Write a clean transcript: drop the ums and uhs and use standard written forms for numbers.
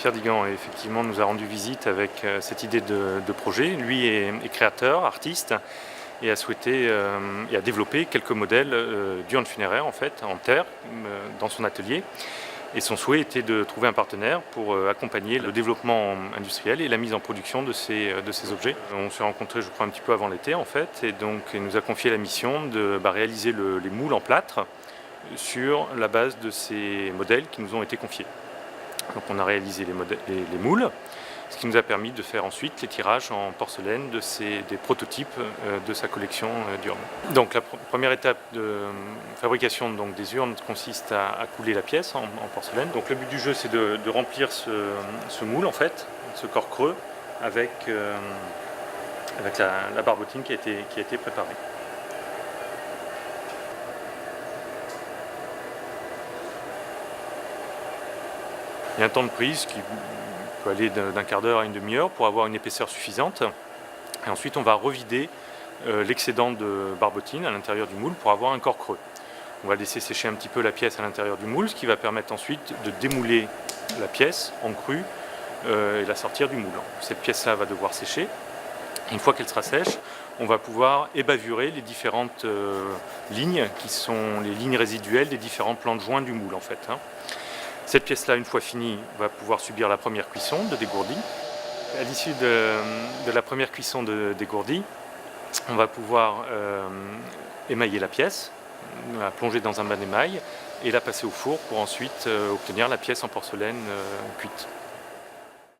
Pierre Digan effectivement nous a rendu visite avec cette idée de projet. Lui est créateur, artiste et a souhaité et a développé quelques modèles d'urnes funéraires en fait en terre dans son atelier. Et son souhait était de trouver un partenaire pour accompagner le développement industriel et la mise en production de ces objets. On s'est rencontrés, je crois, un petit peu avant l'été en fait, et donc il nous a confié la mission de réaliser les moules en plâtre sur la base de ces modèles qui nous ont été confiés. Donc on a réalisé les moules, ce qui nous a permis de faire ensuite les tirages en porcelaine des prototypes de sa collection d'urnes. Donc la première étape de fabrication des urnes consiste à couler la pièce en porcelaine. Donc le but du jeu, c'est de remplir ce moule en fait, ce corps creux, avec la barbotine qui a été préparée. Il y a un temps de prise qui peut aller d'un quart d'heure à une demi-heure pour avoir une épaisseur suffisante. Et ensuite, on va revider l'excédent de barbotine à l'intérieur du moule pour avoir un corps creux. On va laisser sécher un petit peu la pièce à l'intérieur du moule, ce qui va permettre ensuite de démouler la pièce en cru et la sortir du moule. Cette pièce-là va devoir sécher. Une fois qu'elle sera sèche, on va pouvoir ébavurer les différentes lignes qui sont les lignes résiduelles des différents plans de joint du moule en fait. Cette pièce-là, une fois finie, va pouvoir subir la première cuisson de dégourdi. À l'issue de la première cuisson de dégourdi, on va pouvoir émailler la pièce, la plonger dans un bain d'émail et la passer au four pour ensuite obtenir la pièce en porcelaine cuite.